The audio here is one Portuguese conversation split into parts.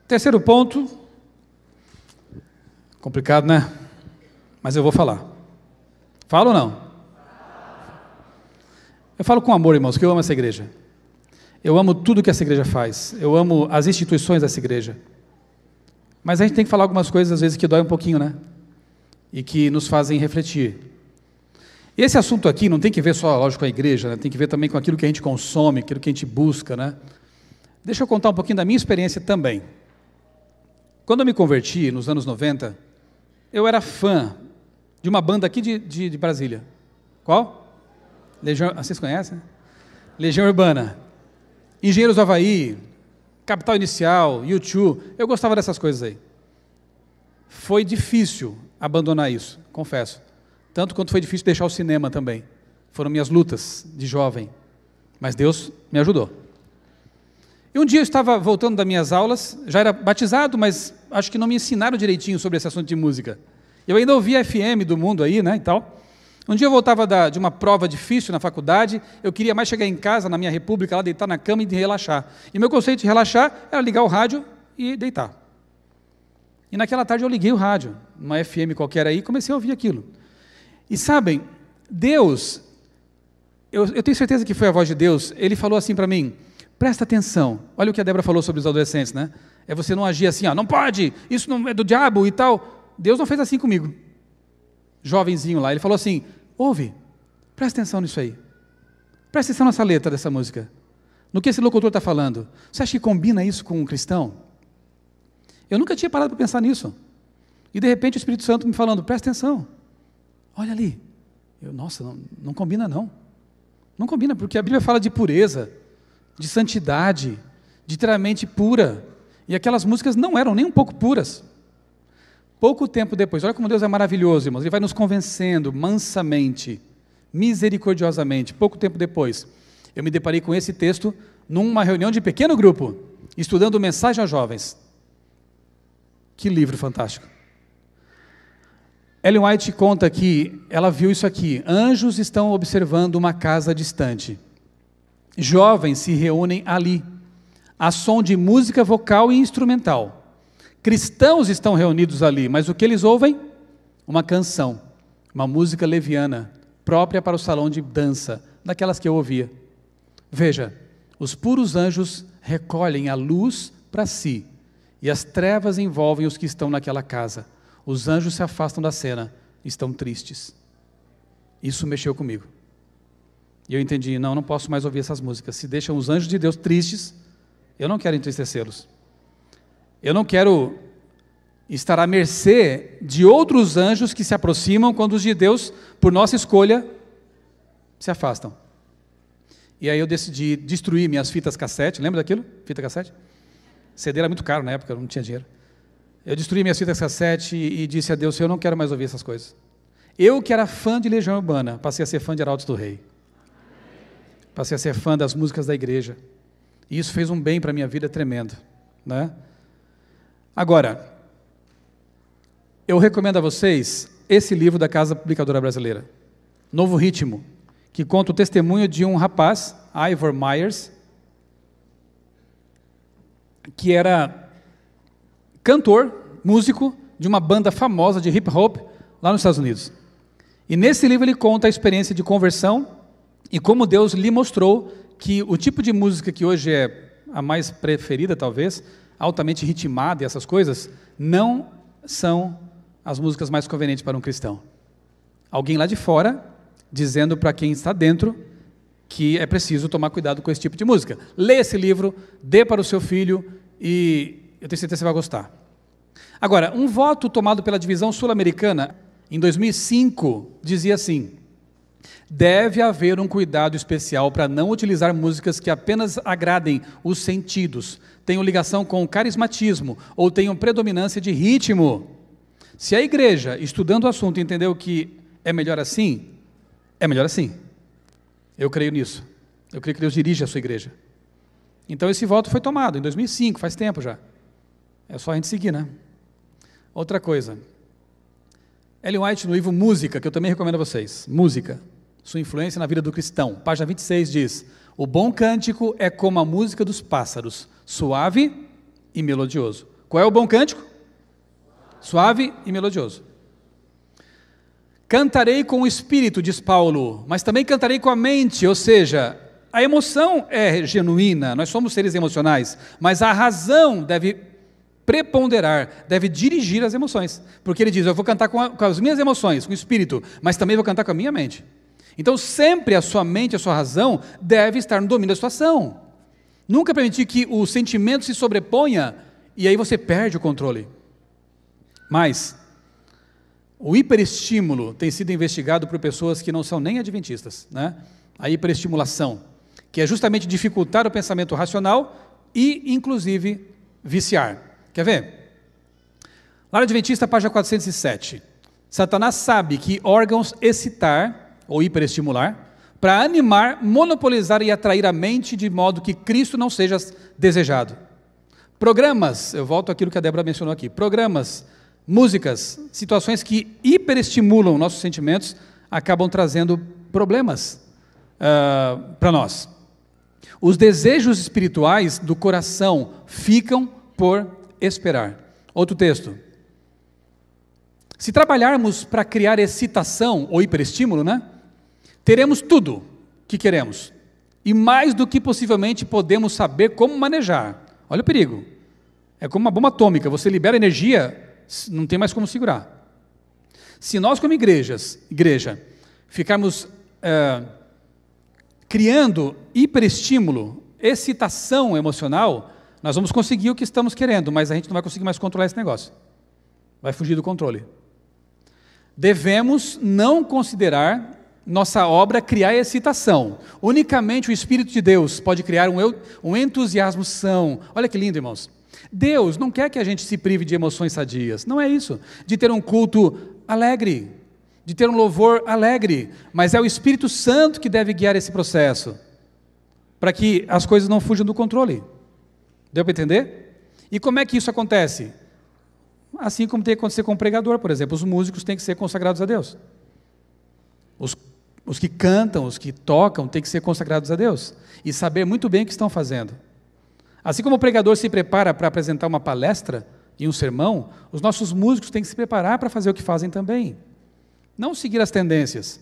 Terceiro ponto, complicado, né? Mas eu vou falar. Falo ou não? Eu falo com amor, irmãos, que eu amo essa igreja. Eu amo tudo que essa igreja faz. Eu amo as instituições dessa igreja. Mas a gente tem que falar algumas coisas, às vezes, que dói um pouquinho, né? E que nos fazem refletir. Esse assunto aqui não tem que ver só, lógico, com a igreja, né? Tem que ver também com aquilo que a gente consome, aquilo que a gente busca, né? Deixa eu contar um pouquinho da minha experiência também. Quando eu me converti, nos anos 90, eu era fã de uma banda aqui de Brasília. Qual? Legião, vocês conhecem? Né? Legião Urbana. Engenheiros do Havaí, Capital Inicial, U2. Eu gostava dessas coisas aí. Foi difícil abandonar isso, confesso. Tanto quanto foi difícil deixar o cinema também. Foram minhas lutas de jovem. Mas Deus me ajudou. E um dia eu estava voltando das minhas aulas, já era batizado, mas acho que não me ensinaram direitinho sobre esse assunto de música. Eu ainda ouvia FM do mundo aí, né, e tal. Um dia eu voltava de uma prova difícil na faculdade, eu queria mais chegar em casa, na minha república, lá deitar na cama e relaxar. E meu conceito de relaxar era ligar o rádio e deitar. E naquela tarde eu liguei o rádio, uma FM qualquer aí, e comecei a ouvir aquilo. E sabem, Deus, eu tenho certeza que foi a voz de Deus, Ele falou assim para mim, presta atenção, olha o que a Débora falou sobre os adolescentes, né? É você não agir assim, ó, não pode, isso não é do diabo e tal. Deus não fez assim comigo. Jovenzinho lá, Ele falou assim, ouve, presta atenção nisso aí. Presta atenção nessa letra dessa música. No que esse locutor está falando. Você acha que combina isso com um cristão? Eu nunca tinha parado para pensar nisso. E de repente o Espírito Santo me falando, presta atenção. Olha ali. Nossa, não combina não. Não combina, porque a Bíblia fala de pureza, de santidade, de ter a mente pura. E aquelas músicas não eram nem um pouco puras. Pouco tempo depois, olha como Deus é maravilhoso, irmãos. Ele vai nos convencendo mansamente, misericordiosamente. Pouco tempo depois, eu me deparei com esse texto numa reunião de pequeno grupo, estudando mensagem aos jovens. Que livro fantástico. Ellen White conta que ela viu isso aqui. Anjos estão observando uma casa distante. Jovens se reúnem ali, a som de música vocal e instrumental. Cristãos estão reunidos ali, mas o que eles ouvem? Uma canção, uma música leviana, própria para o salão de dança, daquelas que eu ouvia. Veja, os puros anjos recolhem a luz para si, e as trevas envolvem os que estão naquela casa. Os anjos se afastam da cena, estão tristes. Isso mexeu comigo. E eu entendi, não posso mais ouvir essas músicas. Se deixam os anjos de Deus tristes, eu não quero entristecê-los. Eu não quero estar à mercê de outros anjos que se aproximam quando os de Deus, por nossa escolha, se afastam. E aí eu decidi destruir minhas fitas cassete, lembra daquilo? Fita cassete? CD era muito caro na época, eu não tinha dinheiro. Eu destruí minhas fitas cassete e disse a Deus, eu não quero mais ouvir essas coisas. Eu que era fã de Legião Urbana, passei a ser fã de Arautos do Rei. Passei a ser fã das músicas da igreja. E isso fez um bem para a minha vida tremendo, né? Agora, eu recomendo a vocês esse livro da Casa Publicadora Brasileira, Novo Ritmo, que conta o testemunho de um rapaz, Ivor Myers, que era cantor, músico de uma banda famosa de hip hop lá nos Estados Unidos. E nesse livro ele conta a experiência de conversão e como Deus lhe mostrou que o tipo de música que hoje é a mais preferida, talvez, altamente ritmada e essas coisas, não são as músicas mais convenientes para um cristão. Alguém lá de fora, dizendo para quem está dentro, que é preciso tomar cuidado com esse tipo de música. Lê esse livro, dê para o seu filho, e eu tenho certeza que você vai gostar. Agora, um voto tomado pela Divisão Sul-Americana, em 2005, dizia assim, deve haver um cuidado especial para não utilizar músicas que apenas agradem os sentidos, tenham ligação com o carismatismo ou tenham predominância de ritmo. Se a igreja, estudando o assunto, entendeu que é melhor assim, é melhor assim. Eu creio nisso. Eu creio que Deus dirige a sua igreja. Então esse voto foi tomado em 2005, faz tempo já. É só a gente seguir, né? Outra coisa. Ellen White, no livro Música, que eu também recomendo a vocês. Música. Sua influência na vida do cristão. Página 26 diz, o bom cântico é como a música dos pássaros, suave e melodioso. Qual é o bom cântico? Suave e melodioso. Cantarei com o espírito, diz Paulo, mas também cantarei com a mente, ou seja, a emoção é genuína, nós somos seres emocionais, mas a razão deve preponderar, deve dirigir as emoções, porque ele diz, eu vou cantar com as minhas emoções, com o espírito, mas também vou cantar com a minha mente. Então sempre a sua mente, a sua razão deve estar no domínio da situação. Nunca permitir que o sentimento se sobreponha e aí você perde o controle. Mas o hiperestímulo tem sido investigado por pessoas que não são nem adventistas, né? A hiperestimulação, que é justamente dificultar o pensamento racional e, inclusive, viciar. Quer ver? Lar Adventista, página 407. Satanás sabe que órgãos excitar, ou hiperestimular, para animar, monopolizar e atrair a mente de modo que Cristo não seja desejado. Programas, eu volto àquilo que a Débora mencionou aqui, programas, músicas, situações que hiperestimulam nossos sentimentos, acabam trazendo problemas para nós. Os desejos espirituais do coração ficam por esperar. Outro texto. Se trabalharmos para criar excitação ou hiperestímulo, né, teremos tudo que queremos e mais do que possivelmente podemos saber como manejar. Olha o perigo. É como uma bomba atômica, você libera energia, não tem mais como segurar. Se nós como igreja, ficarmos criando hiperestímulo, excitação emocional, nós vamos conseguir o que estamos querendo, mas a gente não vai conseguir mais controlar esse negócio. Vai fugir do controle. Devemos não considerar nossa obra criar excitação. Unicamente o Espírito de Deus pode criar um entusiasmo são. Olha que lindo, irmãos. Deus não quer que a gente se prive de emoções sadias. Não é isso. De ter um culto alegre, de ter um louvor alegre, mas é o Espírito Santo que deve guiar esse processo, para que as coisas não fujam do controle. Deu para entender? E como é que isso acontece? Assim como tem que acontecer com o pregador, por exemplo. Os músicos têm que ser consagrados a Deus. Os que cantam, os que tocam, têm que ser consagrados a Deus e saber muito bem o que estão fazendo. Assim como o pregador se prepara para apresentar uma palestra e um sermão, os nossos músicos têm que se preparar para fazer o que fazem também. Não seguir as tendências,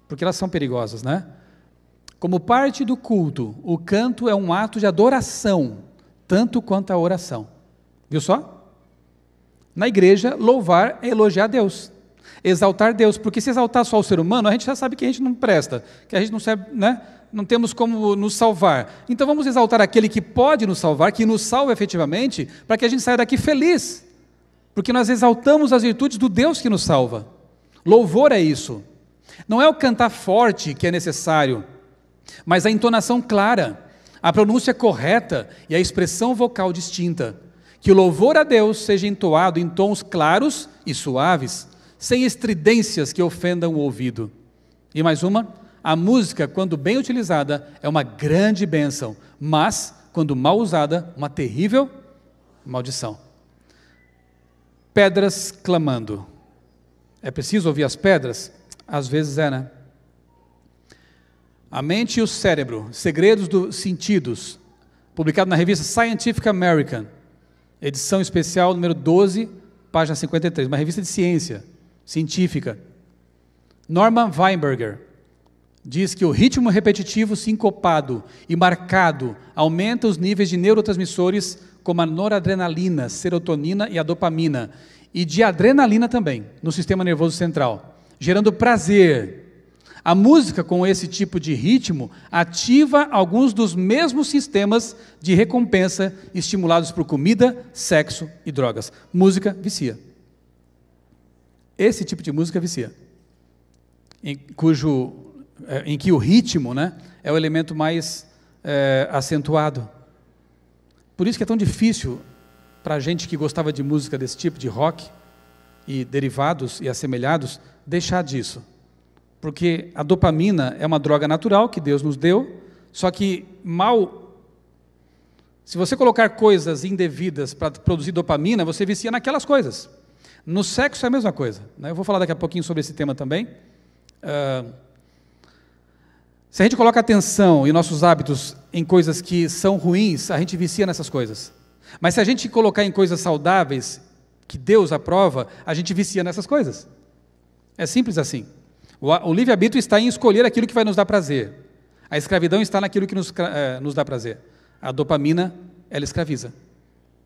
porque elas são perigosas, né? Como parte do culto, o canto é um ato de adoração, tanto quanto a oração. Viu só? Na igreja, louvar é elogiar Deus. Exaltar Deus, porque se exaltar só o ser humano, a gente já sabe que a gente não presta, que a gente não serve, né? Não temos como nos salvar. Então vamos exaltar aquele que pode nos salvar, que nos salva efetivamente, para que a gente saia daqui feliz, porque nós exaltamos as virtudes do Deus que nos salva. Louvor é isso. Não é o cantar forte que é necessário, mas a entonação clara, a pronúncia correta e a expressão vocal distinta. Que o louvor a Deus seja entoado em tons claros e suaves, sem estridências que ofendam o ouvido. E mais uma, a música, quando bem utilizada, é uma grande bênção, mas, quando mal usada, uma terrível maldição. Pedras clamando. É preciso ouvir as pedras? Às vezes é, né? A mente e o cérebro, segredos dos sentidos, publicado na revista Scientific American, edição especial número 12, página 53, uma revista de ciência científica. Norman Weinberger diz que o ritmo repetitivo sincopado e marcado aumenta os níveis de neurotransmissores como a noradrenalina, serotonina e a dopamina, e de adrenalina também, no sistema nervoso central, gerando prazer. A música com esse tipo de ritmo ativa alguns dos mesmos sistemas de recompensa estimulados por comida, sexo e drogas. Música vicia. Esse tipo de música vicia, em que o ritmo, né, é o elemento mais acentuado. Por isso que é tão difícil para a gente que gostava de música desse tipo, de rock e derivados e assemelhados, deixar disso. Porque a dopamina é uma droga natural que Deus nos deu, só que se você colocar coisas indevidas para produzir dopamina, você vicia naquelas coisas. No sexo é a mesma coisa, né? Eu vou falar daqui a pouquinho sobre esse tema também. Se a gente coloca atenção e nossos hábitos em coisas que são ruins, a gente vicia nessas coisas. Mas se a gente colocar em coisas saudáveis, que Deus aprova, a gente vicia nessas coisas. É simples assim. O livre-arbítrio está em escolher aquilo que vai nos dar prazer. A escravidão está naquilo que nos dá prazer. A dopamina, ela escraviza,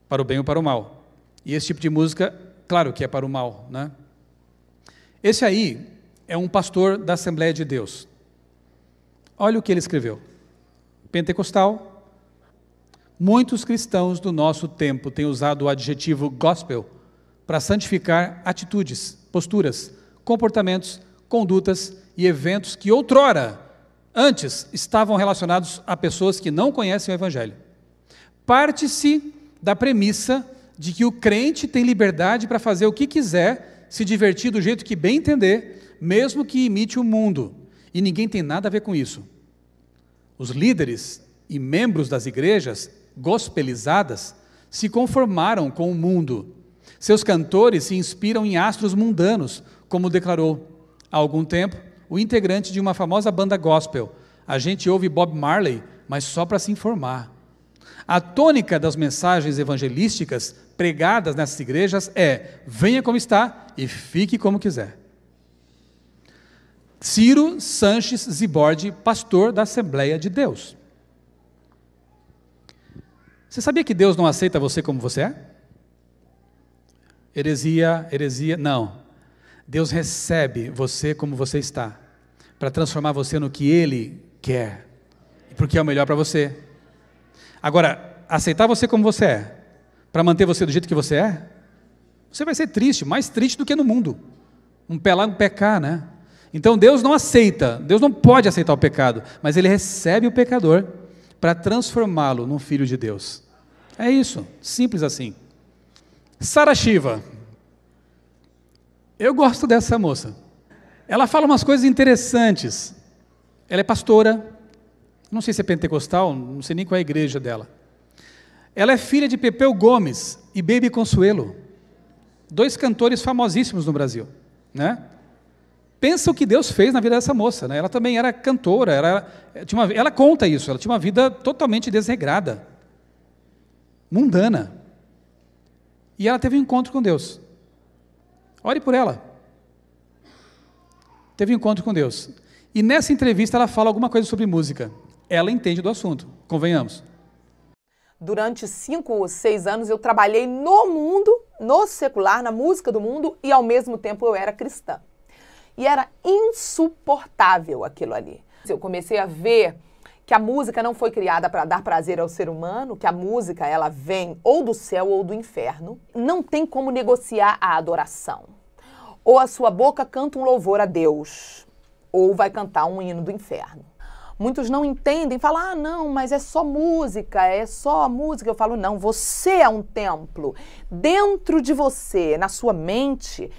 para o bem ou para o mal. E esse tipo de música, claro que é para o mal, né? Esse aí é um pastor da Assembleia de Deus. Olha o que ele escreveu. Pentecostal. Muitos cristãos do nosso tempo têm usado o adjetivo gospel para santificar atitudes, posturas, comportamentos, condutas e eventos que outrora, antes, estavam relacionados a pessoas que não conhecem o Evangelho. Parte-se da premissa de que o crente tem liberdade para fazer o que quiser, se divertir do jeito que bem entender, mesmo que imite o mundo, e ninguém tem nada a ver com isso. Os líderes e membros das igrejas gospelizadas se conformaram com o mundo. Seus cantores se inspiram em astros mundanos, como declarou há algum tempo o integrante de uma famosa banda gospel. A gente ouve Bob Marley, mas só para se informar. A tônica das mensagens evangelísticas pregadas nessas igrejas é: venha como está e fique como quiser. Ciro Sanches Zibord, pastor da Assembleia de Deus. Você sabia que Deus não aceita você como você é? Heresia, não. Deus recebe você como você está, para transformar você no que Ele quer, porque é o melhor para você. Agora, aceitar você como você é, para manter você do jeito que você é, você vai ser triste, mais triste do que no mundo. Um pé lá, um pé cá, né? Então Deus não aceita, Deus não pode aceitar o pecado, mas Ele recebe o pecador para transformá-lo num filho de Deus. É isso, simples assim. Sara Shiva. Eu gosto dessa moça. Ela fala umas coisas interessantes. Ela é pastora, não sei se é pentecostal, não sei nem qual é a igreja dela. Ela é filha de Pepeu Gomes e Baby Consuelo, 2 cantores famosíssimos no Brasil, né? Pensa o que Deus fez na vida dessa moça, né? Ela também era cantora, ela conta isso, ela tinha uma vida totalmente desregrada, mundana. E ela teve um encontro com Deus. Ore por ela. Teve um encontro com Deus. E nessa entrevista ela fala alguma coisa sobre música. Ela entende do assunto, convenhamos. Durante 5 ou 6 anos eu trabalhei no mundo, no secular, na música do mundo, e ao mesmo tempo eu era cristã. E era insuportável aquilo ali. Eu comecei a ver que a música não foi criada para dar prazer ao ser humano, que a música ela vem ou do céu ou do inferno. Não tem como negociar a adoração. Ou a sua boca canta um louvor a Deus, ou vai cantar um hino do inferno. Muitos não entendem, falam, ah, não, mas é só música, é só música. Eu falo, não, você é um templo. Dentro de você, na sua mente,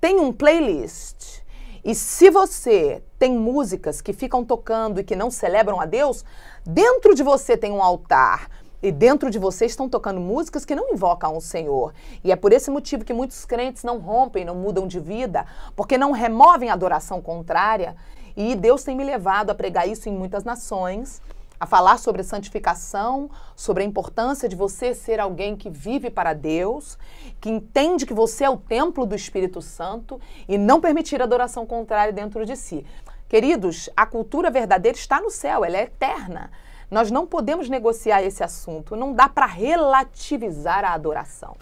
tem um playlist. E se você tem músicas que ficam tocando e que não celebram a Deus, dentro de você tem um altar. E dentro de você estão tocando músicas que não invocam o Senhor. E é por esse motivo que muitos crentes não rompem, não mudam de vida, porque não removem a adoração contrária. E Deus tem me levado a pregar isso em muitas nações, a falar sobre santificação, sobre a importância de você ser alguém que vive para Deus, que entende que você é o templo do Espírito Santo e não permitir a adoração contrária dentro de si. Queridos, a cultura verdadeira está no céu, ela é eterna. Nós não podemos negociar esse assunto, não dá para relativizar a adoração.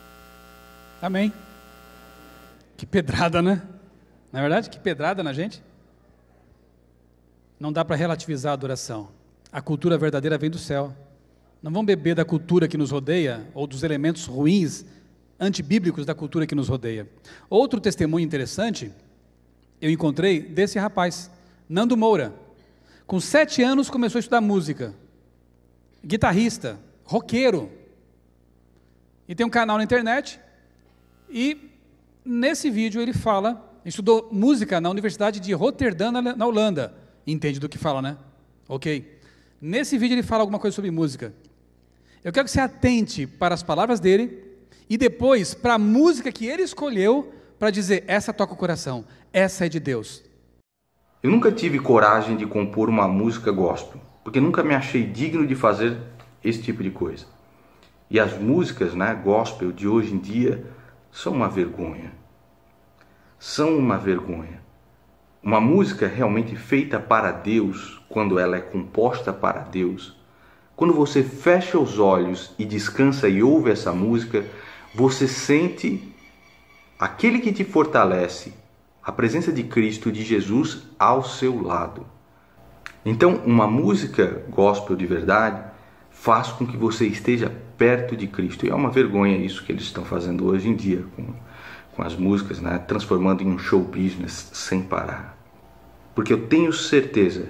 Amém. Que pedrada, né? Não é verdade? Que pedrada na gente. Não dá para relativizar a adoração. A cultura verdadeira vem do céu. Não vamos beber da cultura que nos rodeia, ou dos elementos ruins, antibíblicos da cultura que nos rodeia. Outro testemunho interessante, eu encontrei desse rapaz, Nando Moura. Com 7 anos começou a estudar música. Guitarrista, roqueiro. E tem um canal na internet. E nesse vídeo ele fala, estudou música na Universidade de Roterdã, na Holanda. Entende do que fala, né? Ok. Nesse vídeo ele fala alguma coisa sobre música. Eu quero que você atente para as palavras dele e depois para a música que ele escolheu para dizer, essa toca o coração, essa é de Deus. Eu nunca tive coragem de compor uma música gospel, porque nunca me achei digno de fazer esse tipo de coisa. E as músicas, né, gospel de hoje em dia são uma vergonha. São uma vergonha. Uma música realmente feita para Deus, quando ela é composta para Deus, quando você fecha os olhos e descansa e ouve essa música, você sente aquele que te fortalece, a presença de Cristo, de Jesus ao seu lado. Então, uma música gospel de verdade faz com que você esteja perto de Cristo. E é uma vergonha isso que eles estão fazendo hoje em dia com as músicas, né? Transformando em um show business sem parar. Porque eu tenho certeza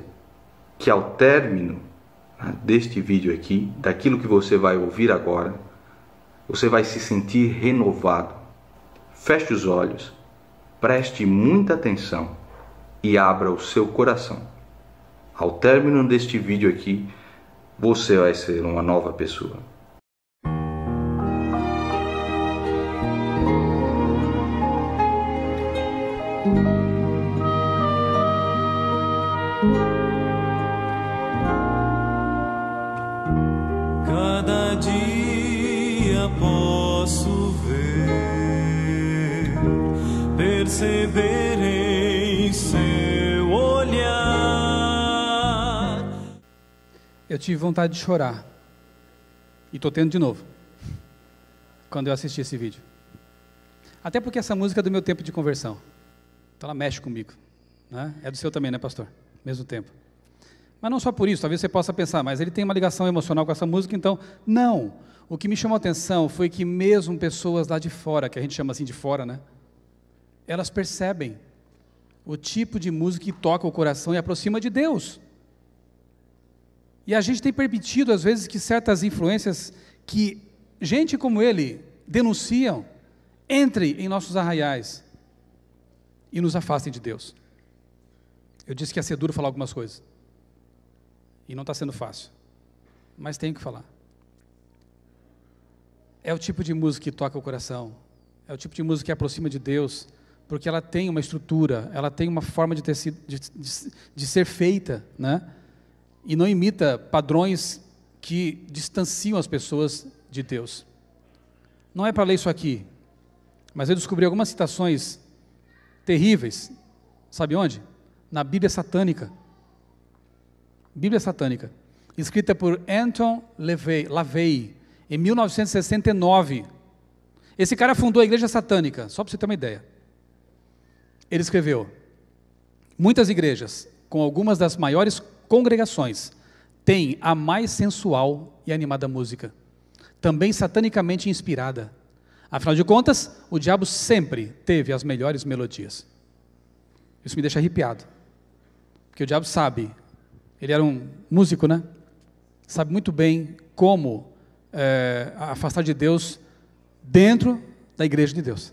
que ao término, né, deste vídeo aqui, daquilo que você vai ouvir agora, você vai se sentir renovado. Feche os olhos, preste muita atenção e abra o seu coração. Ao término deste vídeo aqui, você vai ser uma nova pessoa. Cada dia posso ver, perceber em seu olhar. Eu tive vontade de chorar. E estou tendo de novo. Quando eu assisti esse vídeo. Até porque essa música é do meu tempo de conversão. Então ela mexe comigo. Né? É do seu também, né, pastor? Mesmo tempo. Mas não só por isso, talvez você possa pensar, mas ele tem uma ligação emocional com essa música, então, não. O que me chamou a atenção foi que mesmo pessoas lá de fora, que a gente chama assim de fora, né? Elas percebem o tipo de música que toca o coração e aproxima de Deus. E a gente tem permitido, às vezes, que certas influências que gente como ele denunciam, entrem em nossos arraiais e nos afastem de Deus. Eu disse que ia ser duro falar algumas coisas. E não está sendo fácil. Mas tenho que falar. É o tipo de música que toca o coração. É o tipo de música que aproxima de Deus, porque ela tem uma estrutura, ela tem uma forma de ser feita, né? E não imita padrões que distanciam as pessoas de Deus. Não é para ler isso aqui, mas eu descobri algumas citações terríveis. Sabe onde? Na Bíblia Satânica. Bíblia Satânica, escrita por Anton LaVey, em 1969. Esse cara fundou a Igreja Satânica, só para você ter uma ideia. Ele escreveu: muitas igrejas, com algumas das maiores congregações, têm a mais sensual e animada música, também satanicamente inspirada. Afinal de contas, o diabo sempre teve as melhores melodias. Isso me deixa arrepiado, porque o diabo sabe. Ele era um músico, né? Sabe muito bem como afastar de Deus dentro da igreja de Deus.